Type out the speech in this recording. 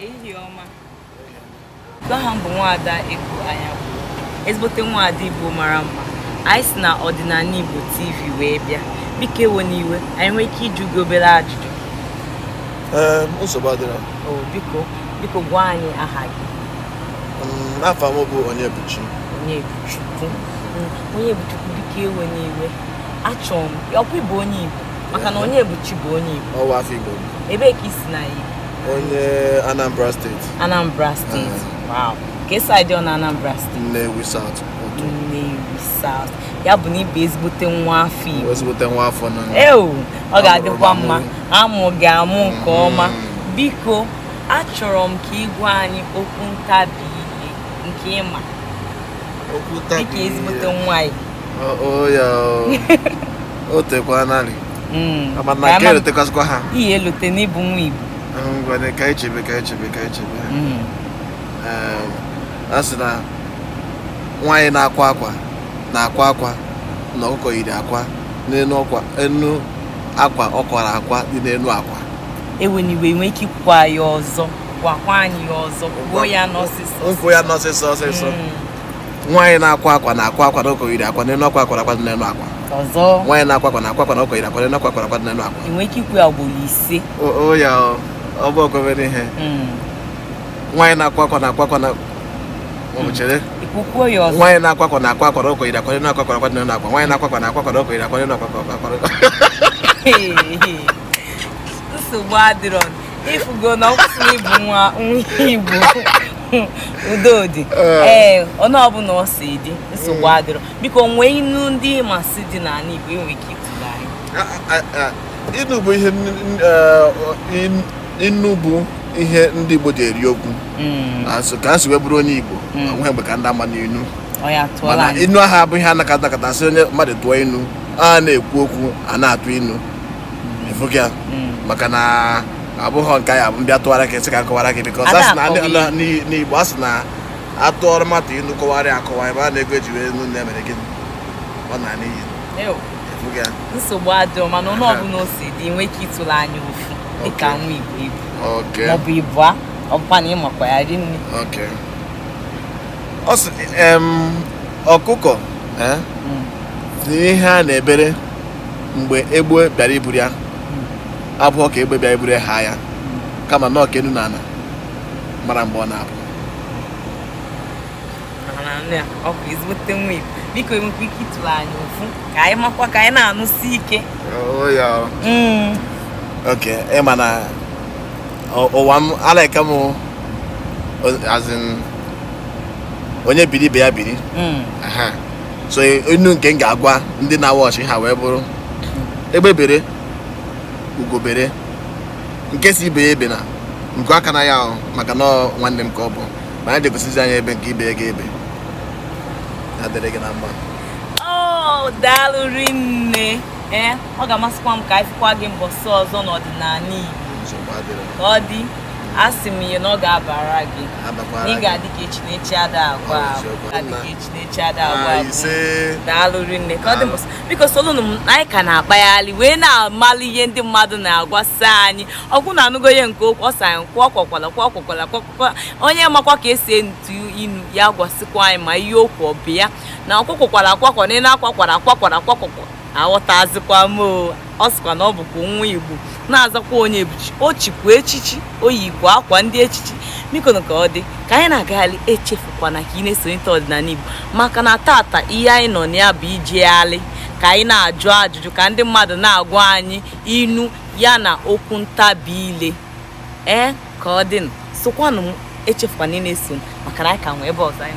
Ehioma. Aha m bụ Nwaada Igbo anya bụ ezigbote Nwaada Igbo mara mma. Anyị si na ọdịnala Igbo TV wee bịa. Biko ewe n'iwe, anyị nwere ike ịjụ gị obere ajụjụ. Nsogbu adịrọ. Biko gwa anyị aha gị. N'afọ m bụ Onyebuchi. Onyebuchukwu, biko ewe n'iwe. Achọrọ m, ọkwa ịbụ onye Igbo, maka na Onyebuchi bụ onye Igbo. Ọwụ afọ Igbo. Ebee ka i si na Igbo? Onye Anambra Steeti. Anambra Steeti. Wow. Ka esi dị na Anambra Steeti? Nnewi South. Nnewi South. Ya bụ na ịbụ ezigbote nwa afọ Igbo. Ezigbote nwa afọ nọ. Ọ ga-adịkwa mma. Amụ ga-amụ nke ọma. Biko, achọrọ m ka ị gwa anyị okwu ntabi ihe nke ịma. Okwu ntabi ihe. Dịka ezigbote nwa Igbo. O tekwa narị. Amana ka elotekwa ha. Ihe elote n'ịbụ nwa Igbo. Ngwane ka echebe. A sị na nwaanyị na-akwa akwa na ọkụkọ yiri akwa n'elu akwa ọ kwara akwa dị n'elu akwa. Eweniwe nwee ike ikwa ya ọzọ, gwakwa anyị ya ọzọ, kwuo ya n'ọsịsọ. Nwaanyị na-akwa akwa na ọkụkọ yiri akwa n'elu akwa kwara akwa dị n'elu akwa. Ọzọ. Nwaanyị na-akwa akwa na ọkụkọ yiri akwa n'elu akwa kwara akwa dị n'elu akwa. Enwe ike ikwu ya ugboro 5. Ọ bụ okobere ihe. Nwaanyị na-akwa akwa na chere. Ikwukwuo ya ọzọ. Nwaanyị na-akwa akwa na ọkụkọ yiri akwa n'elu akwa kwara akwa dị n'elu akwa. Nwaanyị na-akwa akwa na ọkụkọ yiri akwa n'elu akwa kwara akwa. Nsogbu adịrọ. Ifugo na ọkwụsị ịbụ nwa Igbo. Udo dị. Ọnụ ọbụla ọ si dị, nsogbu adịrọ. Biko nwee inu ndị masị dị n'ala Igbo enwere ike ịtụle anyị. Inu bụ ihe ndị Igbo ji eri okwu. Ka nsi wee bụrụ onye Igbo, onwe mgbe ka ndị ama n'inu. Mana inu ahụ abụghị ha nakata sị onye mmadụ tụọ inu, a na-ekwu okwu, a na-atụ inu. Efugia maka na abụghị nke ya bụ mbịa tụwara ka esi ka akọwara gị bikọ n'Igbo a sị na atụọrọ mmadụ inu kọwarị akọwa ebe a na-ego eji wee enu na-emere gị ọ na n'iyi. Nsogbu adịrọ mana ọnụ ọbụla o si dị nwee ike ịtụle anya ofu dịka nwa Igbo maọbụ Igbo a ọ bụkwa na ịmakwa ya rinne. Ọ sị ọkụkọ dị ihe a na-ebere mgbe egbe bịara iburu ya abụọ ka egbe bịara iburu ha ya kama na ọkenu na ana mara mgbe ọ na-abụ. Ọ bụ ezigbote nwa Igbo. Biko enwekwa ike ịtụle anya ofu ka anyị makwa ka anyị na-anụsi ike. Ịma na ụwa m alaika m onye biri ibe ya biri. So enu nke m ga-agwa ndị na-awọchị ha wee bụrụ egbe bere ugo bere nke si ibe ya ebe na nke aka na ya ahụ maka na nwanne m ka ọ bụ ma anyị jegosizi anya ebe nke ibe ya ga-ebe ya dịrị gị na mma. Daalụ rinne. Ọ ga-amasịkwa m ka anyị fụkwa gị mbọsị ọzọ n'ọdịnala Igbo ka ọ dị. Asị m ihe na ọ ga-abara gị na ị ga-adị ka echinechi ada agwa agwa. Daalụ rinne ka ọ dị mbọsị. Biko solunu m anyị ka na-akpagharị wee na-amalụ ihe ndị mmadụ na-agwasị anyị. Ọkwụ na anụgo ihe nke okwu ọ sị anyị kwọkwọkwala onye makwa ka esi etu inu ya gwasịkwa anyị ma ihe okwu ọ bụ ya na ọkwọkwọkwala akwakọ na ị na-akwakwara aghọtazikwa m. Ọ sịkwa na ọ bụkwa nwa Igbo na-azakwa Onyebuchi o chikwa echichi oyikwa akwa ndị echichi. Biko ka ọ dị ka anyị na-agagharị echefukwana ka ị na-esonye ọdịnala Igbo maka na tata ihe anyị nọ na ya bụ ijegharị ka anyị na-ajụ ajụjụ ka ndị mmadụ na-agwa anyị inu ya na okwu ntabi ile. Ka ọ dị sokwanụ m echefukwana ị na-eso maka na anyị ka nwee ebe ọzọ anyị